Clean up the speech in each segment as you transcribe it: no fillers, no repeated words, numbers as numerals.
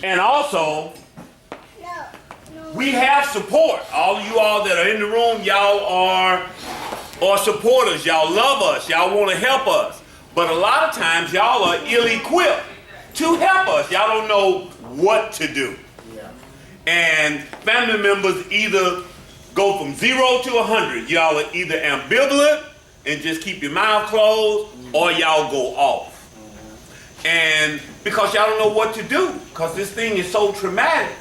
And also, we have support. All of you all that are in the room, y'all are supporters. Y'all love us. Y'all want to help us. But a lot of times, y'all are ill-equipped to help us. Y'all don't know what to do. And family members either go from 0 to 100. Y'all are either ambivalent and just keep your mouth closed, or y'all go off. And because y'all don't know what to do, because this thing is so traumatic.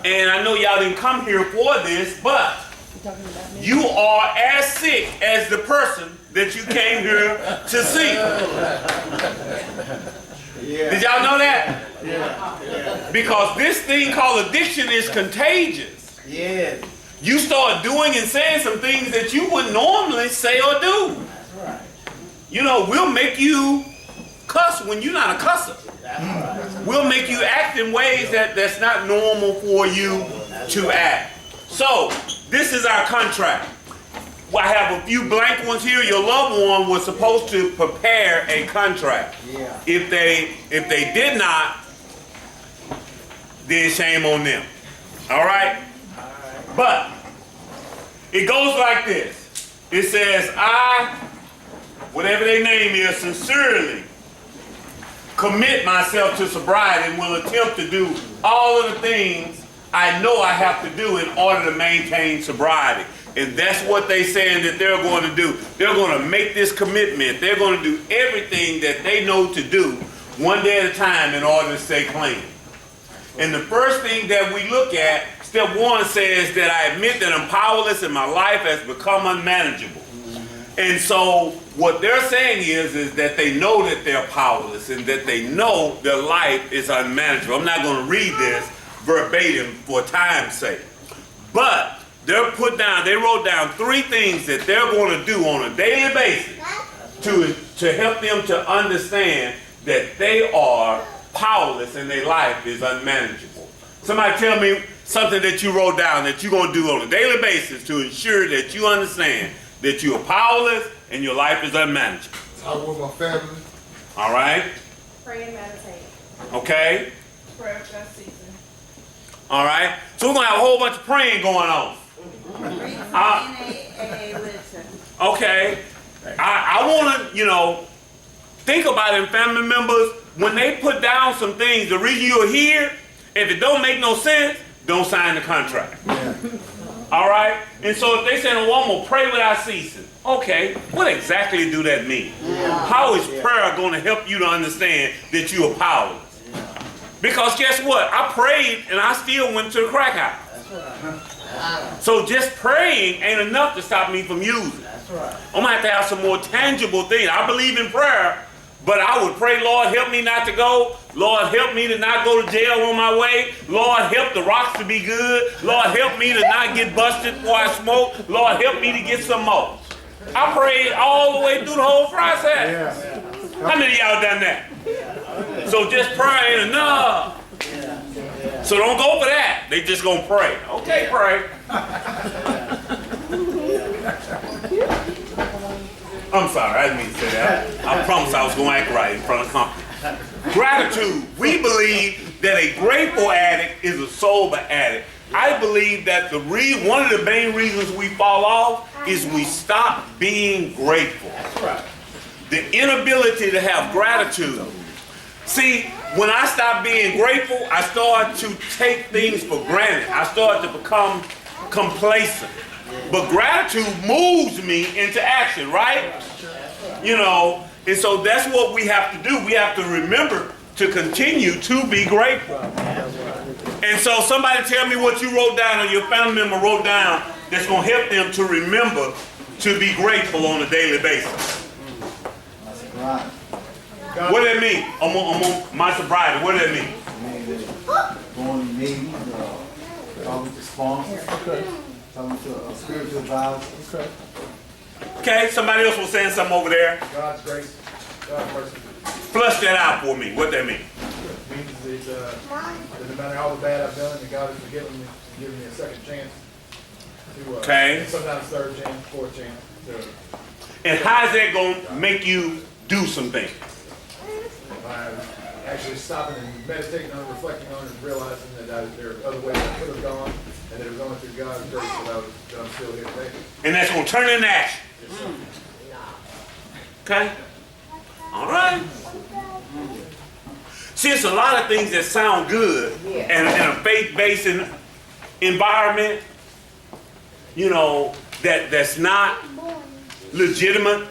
And I know y'all didn't come here for this, but you are as sick as the person that you came here to see. Did y'all know that? Because this thing called addiction is contagious. You start doing and saying some things that you wouldn't normally say or do. You know, we'll make you cuss when you're not a cusser. We'll make you act in ways that's not normal for you to act. So, this is our contract. I have a few blank ones here. Your loved one was supposed to prepare a contract. If they did not, then shame on them. All right? But it goes like this. It says, I, whatever their name is, sincerely commit myself to sobriety and will attempt to do all of the things I know I have to do in order to maintain sobriety. And that's what they're saying that they're going to do. They're going to make this commitment. They're going to do everything that they know to do one day at a time in order to stay clean. And the first thing that we look at, step 1 says that I admit that I'm powerless and my life has become unmanageable. And so what they're saying is that they know that they're powerless and that they know their life is unmanageable. I'm not going to read this verbatim for time's sake. But they wrote down 3 things that they're going to do on a daily basis to help them to understand that they are powerless and their life is unmanageable. Somebody tell me something that you wrote down that you're going to do on a daily basis to ensure that you understand that you are powerless and your life is unmanageable. Talk with my family. All right? Pray and meditate. Okay? Prayer for that season. All right? So we're going to have a whole bunch of praying going on. Okay? I want to, think about it, family members. When they put down some things, the reason you're here, if it don't make no sense, don't sign the contract. All right? And so if they say, well, I'm going to pray without ceasing. Okay, what exactly do that mean? How is prayer going to help you to understand that you are powerless? Because guess what? I prayed and I still went to the crack house. So just praying ain't enough to stop me from using. I'm going to have to have some more tangible things. I believe in prayer, but I would pray, Lord, help me not to go. Lord, help me to not go to jail on my way. Lord, help the rocks to be good. Lord, help me to not get busted before I smoke. Lord, help me to get some more. I prayed all the way through the whole process. How many of y'all done that? So just prayer ain't enough. So don't go for that. They just gonna pray. Okay, pray. I'm sorry, I didn't mean to say that. I promised I was gonna act right in front of company. Gratitude. We believe that a grateful addict is a sober addict. I believe that one of the main reasons we fall off is we stop being grateful. That's right. The inability to have gratitude. See, when I stop being grateful, I start to take things for granted. I start to become complacent. But gratitude moves me into action, right? And so that's what we have to do. We have to remember to continue to be grateful. And so somebody tell me what you wrote down or your family member wrote down that's going to help them to remember to be grateful on a daily basis. What does that mean? I'm on my sobriety. What does that mean? Going to meetings, talking to sponsors, talking to spiritual advisors. Okay. Somebody else was saying something over there. God's grace, God's mercy. Flush that out for me. What that mean? It means that no matter how bad I've done, that God has forgiven me and given me a second chance. Okay. Sometimes third chance, fourth chance. And how is that going to make you do some things? By actually stopping and meditating on it, reflecting on it, and realizing that there are other ways I could have gone, and that it was only through God's grace that I'm still here today. And that's going to turn into action. Yes, sir. Okay? All right. See, it's a lot of things that sound good in a faith-based environment, you know, that's not legitimate,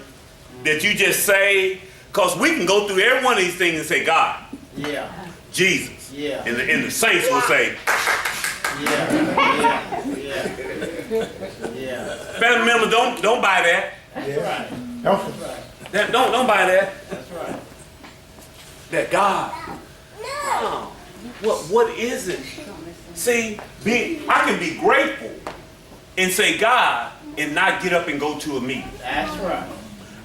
that you just say, because we can go through every one of these things and say, God, Yeah. Jesus. Yeah. And the saints will say, Yeah. family member, don't buy that. That's right. Don't buy that. That's right. That God. No. What is it? See, I can be grateful and say God and not get up and go to a meeting. That's right.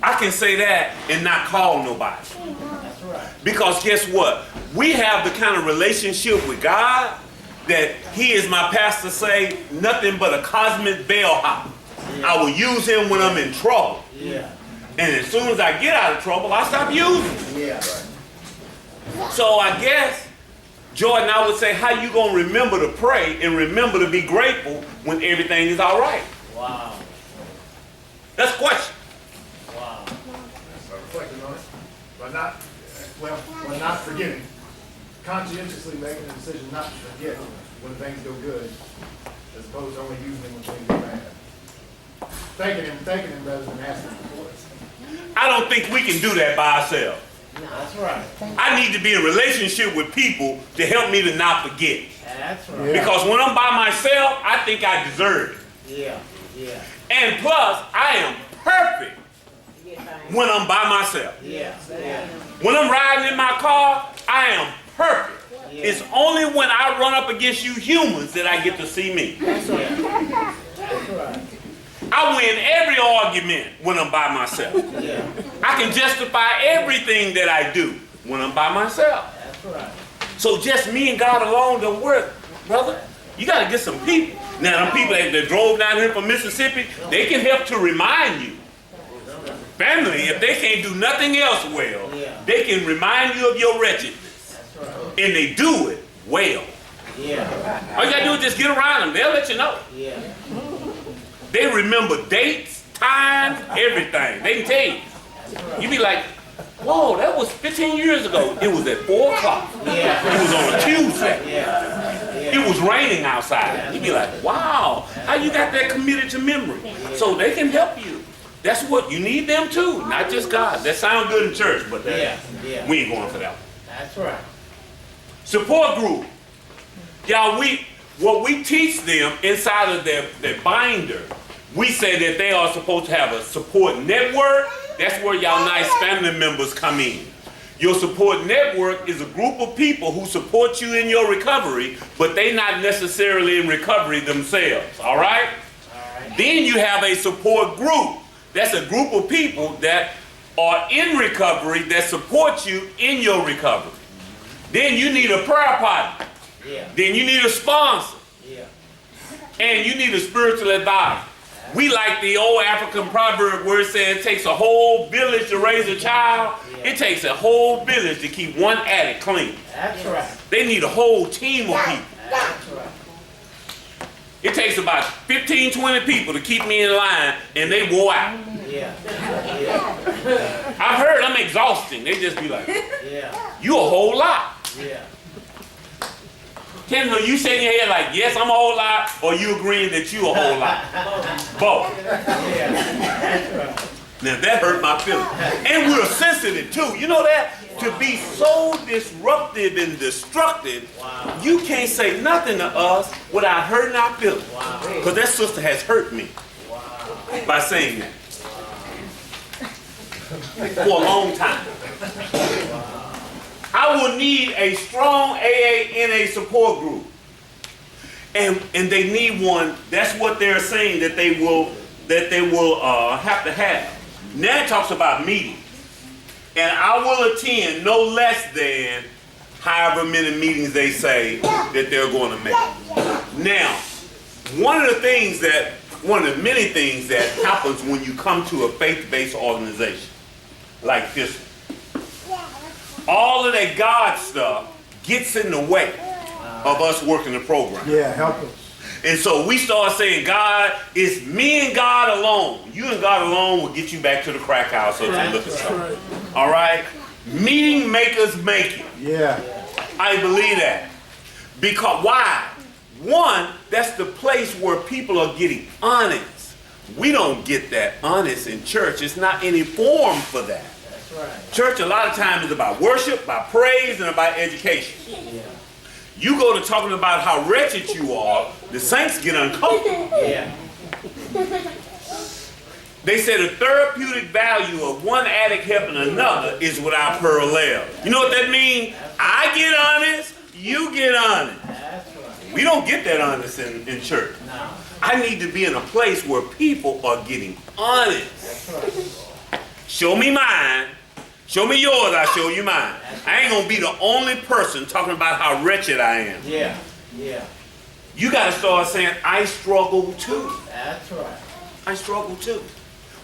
I can say that and not call nobody. That's right. Because guess what? We have the kind of relationship with God that he is, my pastor say, nothing but a cosmic bellhop. Yeah. I will use him when I'm in trouble. Yeah. And as soon as I get out of trouble, I stop using him. Yeah. So I guess, Jordan, I would say, how you going to remember to pray and remember to be grateful when everything is all right? Wow. That's the question. Wow. So reflecting on it, by not forgetting, conscientiously making a decision not to forget when things go good, as opposed to only using them when things go bad. Thanking him rather than asking him for it. I don't think we can do that by ourselves. That's right. I need to be in a relationship with people to help me to not forget. That's right. Because when I'm by myself, I think I deserve it. Yeah. Yeah. And plus, I am perfect when I'm by myself. Yeah. Yeah. When I'm riding in my car, I am perfect. Yeah. It's only when I run up against you humans that I get to see me. That's right. That's right. I win every argument when I'm by myself. Yeah. I can justify everything that I do when I'm by myself. That's right. So just me and God alone don't work, brother. You got to get some people. Now, them people that drove down here from Mississippi, they can help to remind you. Family, if they can't do nothing else well, they can remind you of your wretchedness. That's right. And they do it well. Yeah. All you got to do is just get around them. They'll let you know. Yeah. They remember dates, times, everything. They can tell you. You be like, whoa, that was 15 years ago. It was at 4 o'clock. Yeah. It was on a Tuesday. Yeah. It was raining outside. You be like, wow, how you got that committed to memory? So they can help you. That's what, you need them too, not just God. That sounds good in church, but that, we ain't going for that one. That's right. Support group. Y'all, what we teach them inside of their binder, we say that they are supposed to have a support network. That's where y'all nice family members come in. Your support network is a group of people who support you in your recovery, but they not necessarily in recovery themselves, all right? Then you have a support group. That's a group of people that are in recovery that support you in your recovery. Then you need a prayer partner. Yeah. Then you need a sponsor. Yeah. And you need a spiritual advisor. We like the old African proverb where it says it takes a whole village to raise a child. It takes a whole village to keep one addict clean. That's right. They need a whole team of people. That's right. It takes about 15, 20 people to keep me in line, and they wore out. Yeah. Yeah. I've heard I'm exhausting. They just be like, Yeah. you a whole lot. Yeah. Kendall, you shaking your head like, yes, I'm a whole lot, or you agreeing that you a whole lot? Both. Yeah. That's right. Now that hurt my feelings. And we're sensitive too. You know that? To be so disruptive and destructive, you can't say nothing to us without hurting our feelings. Because that sister has hurt me by saying that. For a long time. I will need a strong AANA support group. And they need one. That's what they're saying that they will have to have. Now it talks about meetings. And I will attend no less than however many meetings they say that they're going to make. Now, one of the many things that happens when you come to a faith-based organization like this one, all of that God stuff gets in the way of us working the program. Yeah, help us. And so we start saying, God, it's me and God alone. You and God alone will get you back to the crack house or to the liquor store. All right? Meeting makers make it. Yeah. I believe that. Because why? One, that's the place where people are getting honest. We don't get that honest in church. It's not any form for that. That's right. Church a lot of times is about worship, about praise, and about education. Yeah. You go to talking about how wretched you are, the saints get uncomfortable. Yeah. They say the therapeutic value of one addict helping another is without parallel. You know what that means? I get honest, you get honest. That's right. We don't get that honest in church. No. I need to be in a place where people are getting honest. That's right. Show me mine. Show me yours, I show you mine. I ain't gonna be the only person talking about how wretched I am. Yeah. Yeah. You gotta start saying, I struggle too. That's right. I struggle too.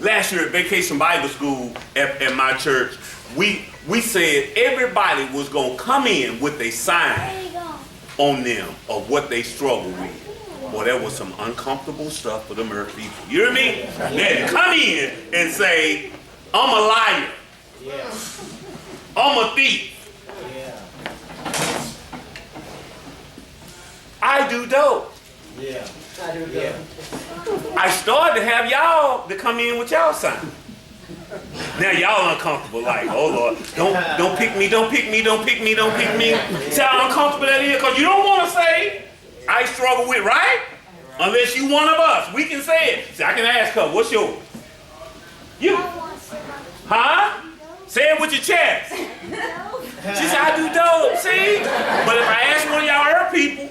Last year at Vacation Bible School at my church, we said everybody was gonna come in with a sign on them of what they struggle with. Boy, that was some uncomfortable stuff for the Murphy people. You hear me? They had to come in and say, I'm a liar. Yeah. I'm a thief. Yeah. I do dope. Yeah. Yeah. I started to have y'all to come in with y'all sign. Now y'all uncomfortable, like, oh Lord, don't pick me, don't pick me, don't pick me, don't pick me. See how uncomfortable that is? Because you don't want to say, I struggle with, right? Unless you one of us. We can say it. See, I can ask her, what's yours? You. Huh? Say it with your chest. She said, I do dope, see? But if I ask one of y'all her people,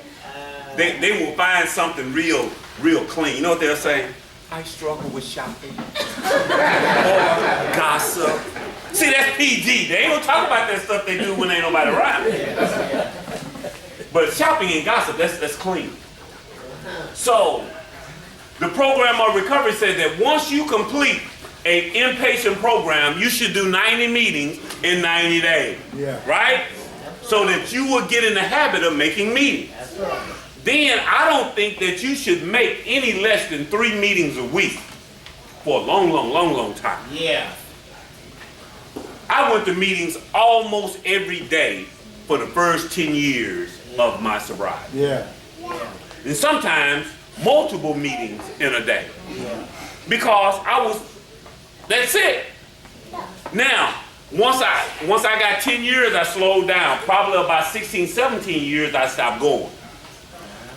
they will find something real clean. You know what they'll say? I struggle with shopping. Or gossip. See, that's PG. They ain't gonna talk about that stuff they do when ain't nobody around. But shopping and gossip, that's clean. So, the program of recovery said that once you complete an inpatient program, you should do 90 meetings in 90 days. Yeah. Right? So that you will get in the habit of making meetings. That's right. Then I don't think that you should make any less than 3 meetings a week for a long time. Yeah. I went to meetings almost every day for the first 10 years of my sobriety. Yeah. Yeah. And sometimes multiple meetings in a day. Yeah. Because that's it. Now, once I got 10 years, I slowed down. Probably about 16, 17 years, I stopped going.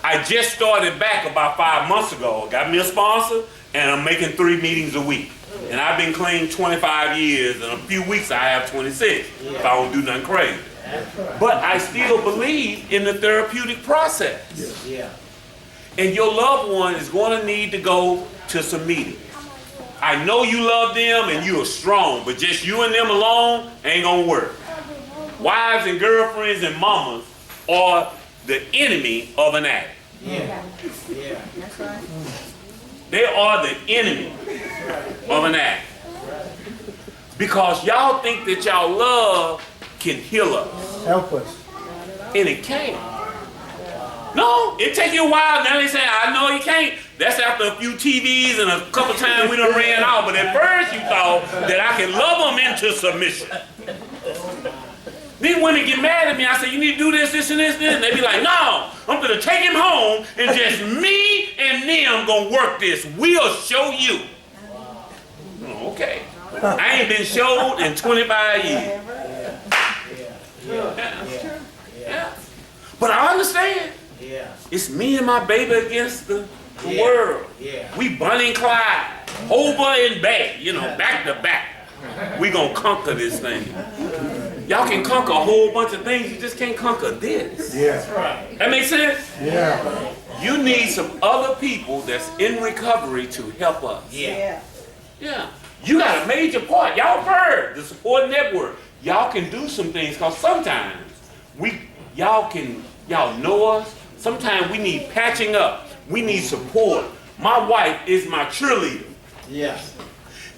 I just started back about 5 months ago. Got me a sponsor, and I'm making 3 meetings a week. And I've been clean 25 years. In a few weeks, I have 26, if I don't do nothing crazy. That's right. But I still believe in the therapeutic process. Yeah. And your loved one is going to need to go to some meetings. I know you love them and you are strong, but just you and them alone ain't going to work. Wives and girlfriends and mamas are the enemy of an addict. Yeah. Yeah. That's right. They are the enemy of an addict. Because y'all think that y'all love can heal us. Help us. And it can't. No, it take you a while. Now they say, I know you can't. That's after a few TVs and a couple times we done ran out. But at first you thought that I can love them into submission. Then women get mad at me. I say, you need to do this, this, and this, this. And they be like, no, I'm going to take him home and just me and them going to work this. We'll show you. Oh, okay. I ain't been showed in 25 years. Yeah. But I understand. Yeah. It's me and my baby against the Yeah. world. Yeah. We Bonnie and Clyde, over and back, back to back. We gonna conquer this thing. Y'all can conquer a whole bunch of things, you just can't conquer this. Yeah. That's right. That makes sense? Yeah. You need some other people that's in recovery to help us. Yeah. Yeah. You got a major part. Y'all heard the support network. Y'all can do some things because sometimes y'all know us. Sometimes we need patching up. We need support. My wife is my cheerleader. Yeah.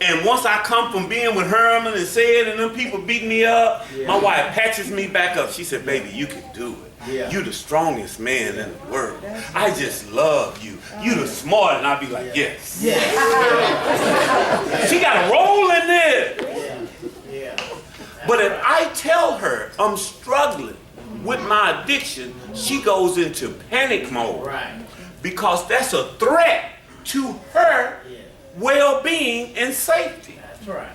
And once I come from being with Herman and Sid and them people beating me up, Yeah. my wife patches me back up. She said, baby, you can do it. Yeah. You the strongest man in the world. I just love you. You the smart. And I'll be like, yes. She got a role in there. Yeah. But if I tell her I'm struggling with my addiction, she goes into panic mode. Right. Because that's a threat to her Yeah. well-being and safety. That's right.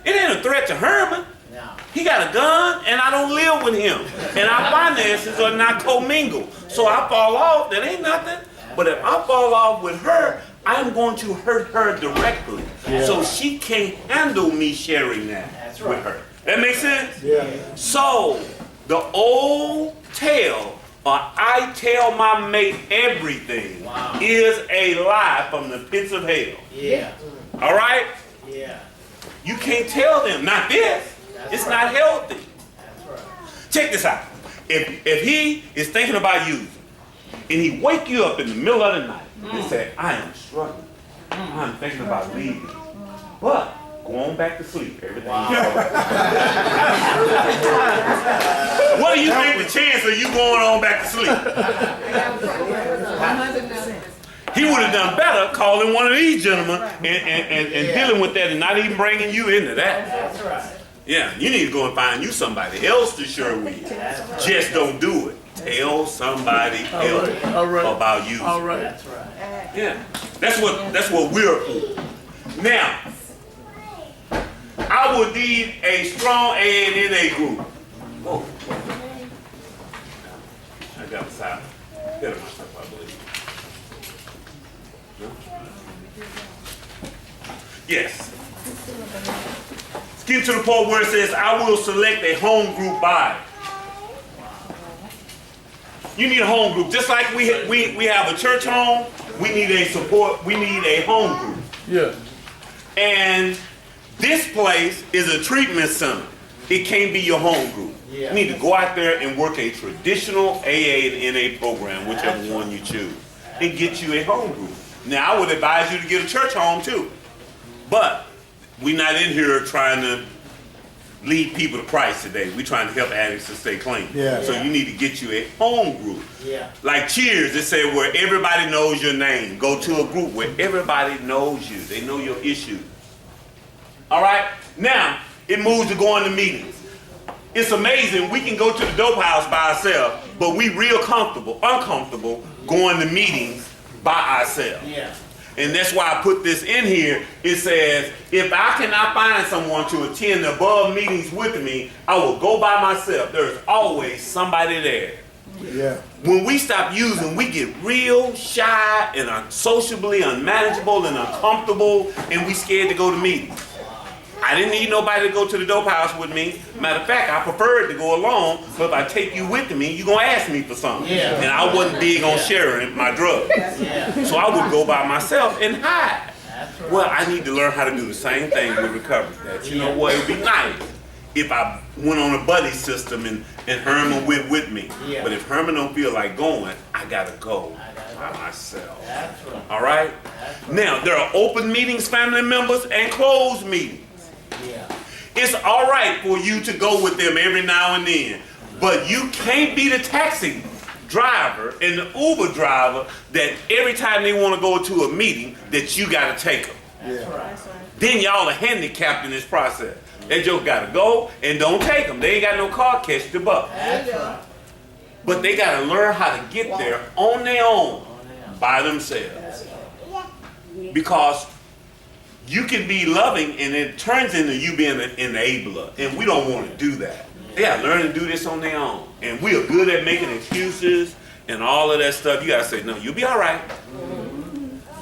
It ain't a threat to Herman. No. He got a gun and I don't live with him. And our finances are not commingled. So I fall off, that ain't nothing. But if I fall off with her, I'm going to hurt her directly. So she can't handle me sharing that That's with right. her. That makes sense? Yeah. So the old tale, or I tell my mate everything, Wow. is a lie from the pits of hell. Yeah. All right? Yeah. You can't tell them, not this. It's not healthy. That's right. Check this out. If he is thinking about using, and he wake you up in the middle of the night and say, I am struggling. I'm thinking about leaving. But go on back to sleep. Everything. What do you think the chance of you going on back to sleep? He would have done better calling one of these gentlemen and dealing with that and not even bringing you into that. That's right. Yeah, you need to go and find you somebody else to share with you. Just don't do it. Tell somebody else about you. That's right. Yeah, that's what we're for. Now, I would need a strong AA and NA group. Whoa. I got beside ahead of myself, I believe. No? Yes. Let's get to the part where it says, I will select a home group body. You need a home group. Just like we have a church home, we need a home group. Yeah. And this place is a treatment center. It can't be your home group. Yeah. You need to go out there and work a traditional AA and NA program, whichever one you choose, and get you a home group. Now, I would advise you to get a church home too. But we're not in here trying to lead people to Christ today. We're trying to help addicts to stay clean. Yeah. So you need to get you a home group. Yeah. Like Cheers, it said where everybody knows your name. Go to a group where everybody knows you. They know your issues. All right? Now, it moves to going to meetings. It's amazing. We can go to the dope house by ourselves, but we real uncomfortable going to meetings by ourselves. Yeah. And that's why I put this in here. It says, if I cannot find someone to attend the above meetings with me, I will go by myself. There's always somebody there. Yeah. When we stop using, we get real shy and unsociably unmanageable and uncomfortable, and we scared to go to meetings. I didn't need nobody to go to the dope house with me. Matter of fact, I preferred to go alone, but if I take you with me, you're going to ask me for something. Yeah. And I wasn't big on sharing my drugs. Yeah. So I would go by myself and hide. That's right. Well, I need to learn how to do the same thing with recovery. That, you know what, it would be nice if I went on a buddy system and Herman went with me. Yeah. But if Herman don't feel like going, I got to go by myself. That's right. All right? Now, there are open meetings, family members, and closed meetings. Yeah. It's all right for you to go with them every now and then, but you can't be the taxi driver and the Uber driver that every time they want to go to a meeting that you got to take them. That's right. Then y'all are handicapped in this process. They just got to go and don't take them. They ain't got no car catch the buck. That's right. But they got to learn how to get there on their own by themselves. Because you can be loving and it turns into you being an enabler. And we don't want to do that. They got to learn to do this on their own. And we are good at making excuses and all of that stuff. You got to say, no, you'll be all right.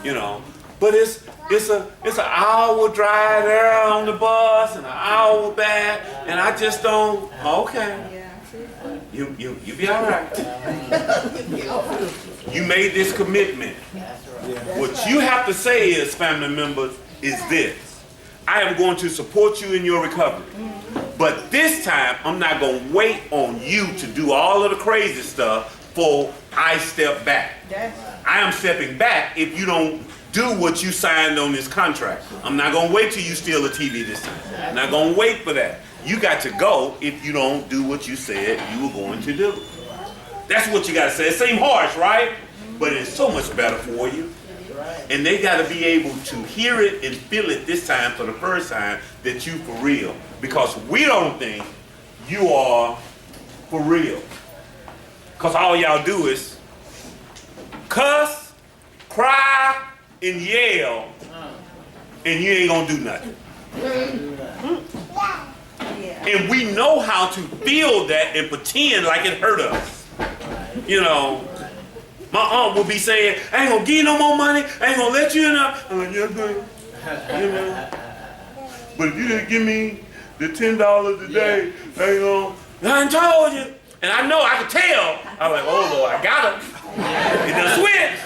You know, but it's an hour drive there on the bus and an hour back. And I just don't, okay. You be all right. You made this commitment. What you have to say is, family members, is this. I am going to support you in your recovery. But this time, I'm not going to wait on you to do all of the crazy stuff before I step back. I am stepping back if you don't do what you signed on this contract. I'm not gonna wait till you steal a TV this time. I'm not gonna wait for that. You got to go if you don't do what you said you were going to do. That's what you gotta say. It seems harsh, right? But it's so much better for you. And they gotta be able to hear it and feel it this time for the first time that you for real. Because we don't think you are for real. Because all y'all do is cuss, cry, and yell, and you ain't gonna do nothing. And we know how to feel that and pretend like it hurt us. You know, my aunt will be saying, I ain't gonna give you no more money, I ain't gonna let you in there. I'm like, yeah, good. You know? But if you didn't give me the $10 a day, I ain't gonna, I ain't told you. And I know, I could tell. I'm like, oh Lord, I got her. It done switched.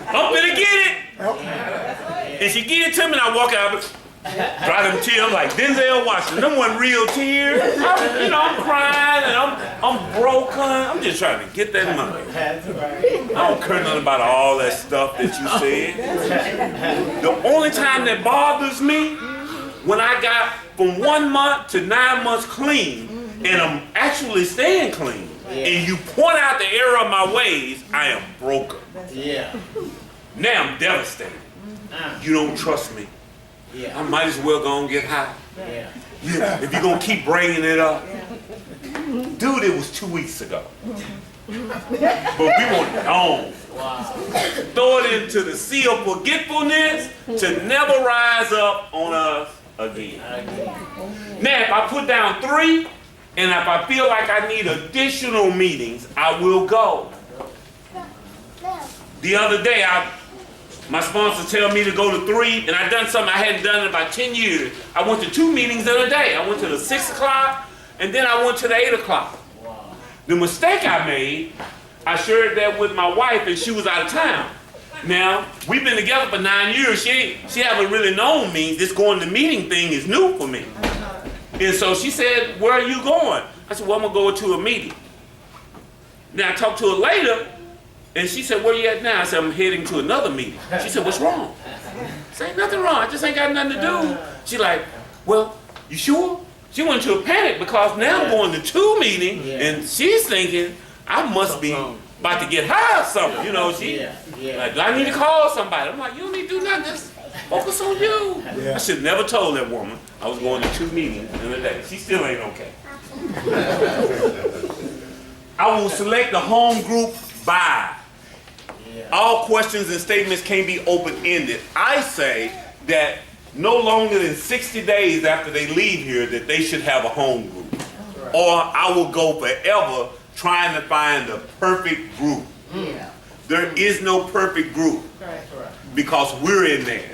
I'm finna get it. And she give it to me and I walk out, dry them tears like Denzel Washington. Them wasn't real tears. I'm crying and I'm broken. I'm just trying to get that money. I don't care nothing about all that stuff that you said. The only time that bothers me, when I got from 1 month to 9 months clean, and I'm actually staying clean, and you point out the error of my ways, I am broken. Yeah. Now I'm devastated. You don't trust me. I might as well go and get high. If you're going to keep bringing it up. Dude, it was 2 weeks ago. But we want it gone. Throw it into the sea of forgetfulness to never rise up on us again. Now, if I put down 3, and if I feel like I need additional meetings, I will go. The other day, my sponsor tell me to go to 3, and I done something I hadn't done in about 10 years. I went to 2 meetings in a day. I went to the 6 o'clock, and then I went to the 8 o'clock. The mistake I made, I shared that with my wife, and she was out of town. Now, we've been together for 9 years. She haven't really known me. This going to meeting thing is new for me. And so she said, where are you going? I said, well, I'm going to go to a meeting. Then I talked to her later, and she said, where you at now? I said, I'm heading to another meeting. She said, what's wrong? I said, ain't nothing wrong. I just ain't got nothing to do. She like, well, you sure? She went into a panic because now I'm going to 2 meetings, and she's thinking, I must be about to get high or something. You know, she like, do I need to call somebody? I'm like, you don't need to do nothing. Just focus on you. I should have never told that woman I was going to 2 meetings in a day. She still ain't okay. I will select the home group by. All questions and statements can be open-ended. I say that no longer than 60 days after they leave here that they should have a home group. Or I will go forever trying to find the perfect group. There is no perfect group because we're in there.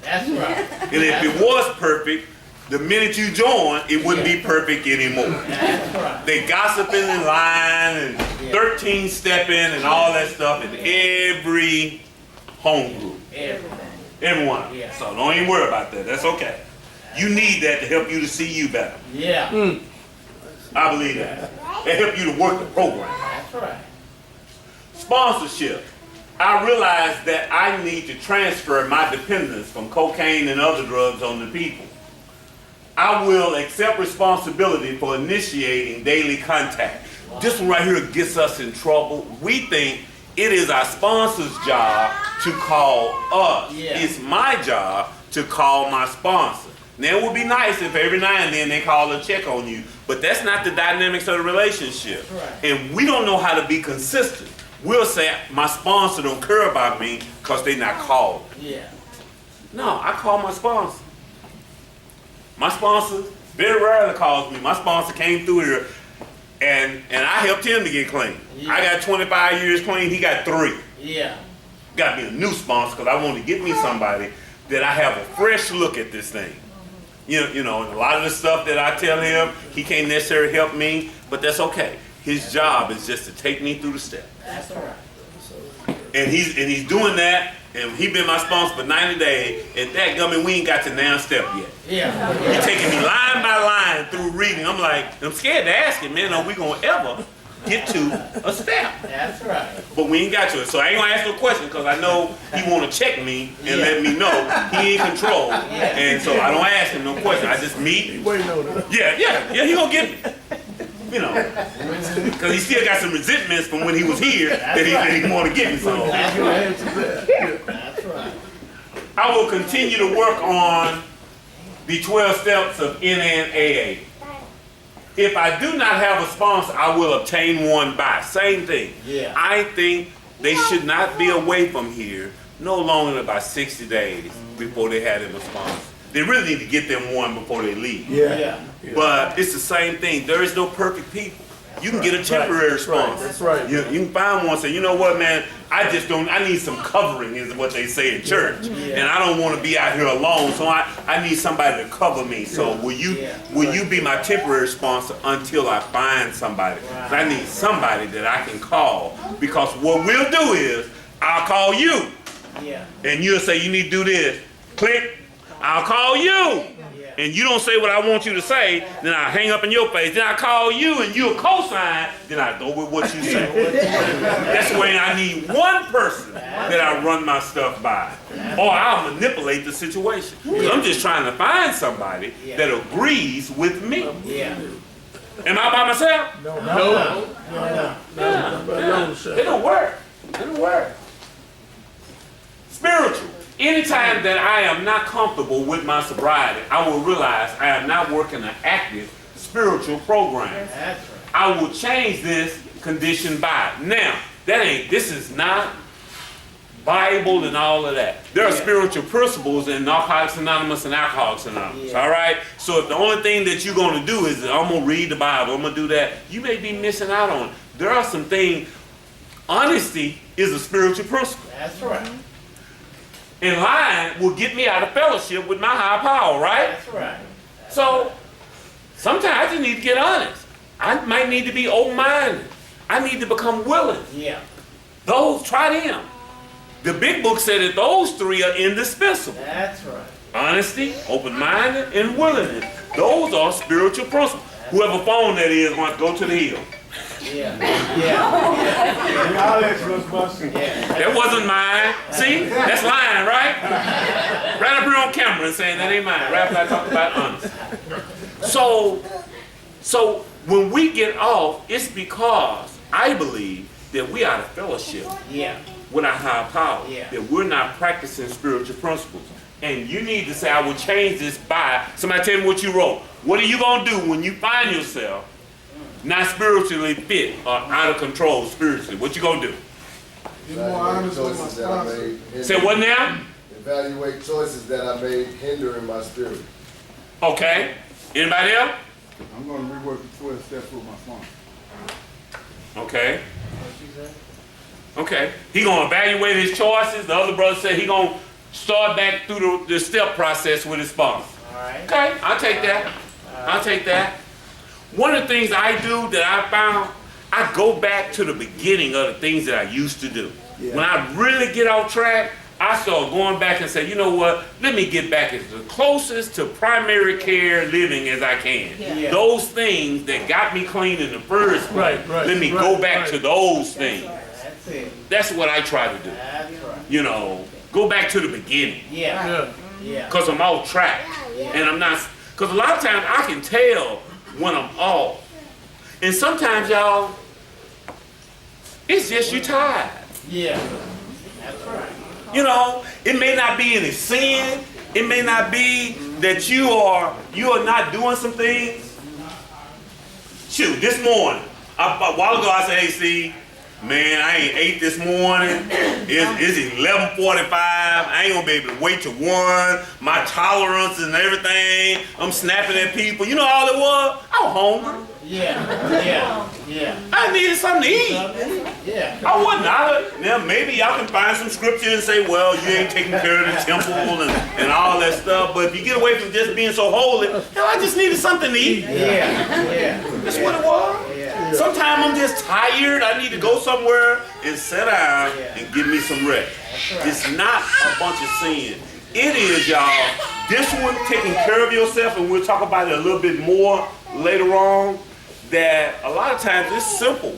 That's right. And if it was perfect, the minute you join, it wouldn't be perfect anymore. That's right. They gossiping and lying and 13 stepping and all that stuff in every home group. Everyone. So don't even worry about that. That's okay. You need that to help you to see you better. I believe that. It help you to work the program. That's right. Sponsorship. I realized that I need to transfer my dependence from cocaine and other drugs on the people. I will accept responsibility for initiating daily contact. This one right here gets us in trouble. We think it is our sponsor's job to call us. It's my job to call my sponsor. Now, it would be nice if every now and then they call and check on you, but that's not the dynamics of the relationship. And we don't know how to be consistent. We'll say, my sponsor don't care about me because they not called. No, I call my sponsor. My sponsor very rarely calls me. My sponsor came through here and I helped him to get clean. I got 25 years clean, he got 3. Got me a new sponsor because I wanted to get me somebody that I have a fresh look at this thing. You know, and a lot of the stuff that I tell him, he can't necessarily help me, but that's okay. His job is just to take me through the steps. That's all right. And he's doing that, and he been my sponsor for 90 days, and that gummy, we ain't got to now step yet. He taking me line by line through reading. I'm like, I'm scared to ask him, man, are we gonna ever get to a step. That's right. But we ain't got to it. So I ain't gonna ask no question because I know he wanna check me and let me know he in control. And so I don't ask him no question. I just meet. Yeah, he gonna get me. You know, because he still got some resentments from when he was here that he want to get me. So That's right. That's right. I will continue to work on the 12 steps of NNAA. If I do not have a sponsor, I will obtain one by. Same thing. Yeah. I think they should not be away from here no longer than about 60 days before they have them a sponsor. They really need to get them one before they leave. Yeah. But it's the same thing. There is no perfect people. You can get a temporary sponsor. That's right. You can find one and say, you know what, man, I need some covering is what they say in church. And I don't want to be out here alone, so I need somebody to cover me. So will you be my temporary sponsor until I find somebody? 'Cause I need somebody that I can call, because what we'll do is I'll call you Yeah. and you'll say you need to do this. Click. I'll call you. And you don't say what I want you to say, then I hang up in your face. Then I call you and you'll co-sign, then I go with what you say. That's when I need one person that I run my stuff by. Or I'll manipulate the situation. 'Cause I'm just trying to find somebody that agrees with me. Yeah. Am I by myself? No. It don't work. It don't work. Spiritual. Anytime that I am not comfortable with my sobriety, I will realize I am not working an active spiritual program. That's right. I will change this condition by. Now, this is not Bible and all of that. There are spiritual principles in Narcotics Anonymous and Alcoholics Anonymous, all right? So if the only thing that you're going to do is I'm going to read the Bible, I'm going to do that, you may be missing out on it. There are some things, honesty is a spiritual principle. That's right. And lying will get me out of fellowship with my higher power, right? That's right. So sometimes I just need to get honest. I might need to be open-minded. I need to become willing. Yeah. Try them. The big book said that those three are indispensable. That's right. Honesty, open-minded, and willingness. Those are spiritual principles. Whoever phone that is wants to go to the hill. Yeah. Yeah. That wasn't mine. See? That's lying, right? Right up here on camera and saying that ain't mine. Right after I talked about honesty. So when we get off, it's because I believe that we are out of fellowship Yeah. with our higher power. Yeah. That we're not practicing spiritual principles. And you need to say, I will change this by, somebody tell me what you wrote. What are you going to do when you find yourself not spiritually fit or out of control spiritually? What you going to do? Be more honest with my sponsor. Say what now? Evaluate choices that I made hindering my spirit. Okay. Anybody else? I'm gonna rework the 12 steps with my sponsor. Okay. Okay. He gonna evaluate his choices. The other brother said he gonna start back through the step process with his sponsor. All right. Okay, I'll take that. I'll take that. One of the things I do that I found, I go back to the beginning of the things that I used to do. When I really get off track, I start going back and say, you know what, let me get back as the closest to primary care living as I can. Yeah. Those things that got me clean in the first place, let me go back to those things. That's it. That's what I try to do. That's right. You know, go back to the beginning. Yeah. Yeah. Because I'm off track. And I'm not, because a lot of times I can tell when I'm off. And sometimes, y'all, it's just you tired. Yeah. That's right. You know, it may not be any sin. It may not be that you are not doing some things. Shoot, this morning, a while ago I said, hey, Steve, man, I ain't ate this morning. It's 11:45. I ain't gonna be able to wait till 1. My tolerance and everything. I'm snapping at people. You know all it was? I was hungry. Yeah. Yeah. Yeah. I needed something to eat. Yeah. I wasn't out of it. Now maybe y'all can find some scripture and say, well, you ain't taking care of the temple and all that stuff. But if you get away from just being so holy, hell, I just needed something to eat. Yeah. Yeah. That's what it was. Yeah. Sometimes I'm just tired. I need to go somewhere and sit down and give me some rest. It's not a bunch of sin. It is, y'all, this one, taking care of yourself, and we'll talk about it a little bit more later on, that a lot of times it's simple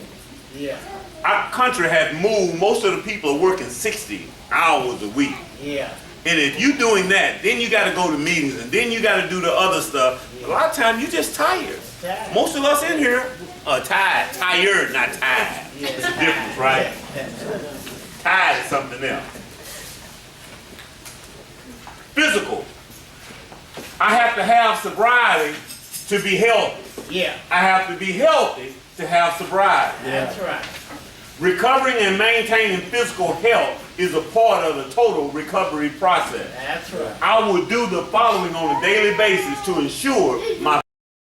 Yeah, Our country has moved, most of the people are working 60 hours a week. yeah, And if you're doing that, then you gotta go to meetings, and then you gotta do the other stuff. A lot of times you're just tired. Tired. Most of us in here are tired. Tired, not tired. yeah. It's a difference, right? Tired is something else. Physical. I have to have sobriety to be healthy. Yeah, I have to be healthy to have sobriety. that's right. Recovering and maintaining physical health is a part of the total recovery process. That's right. I will do the following on a daily basis to ensure my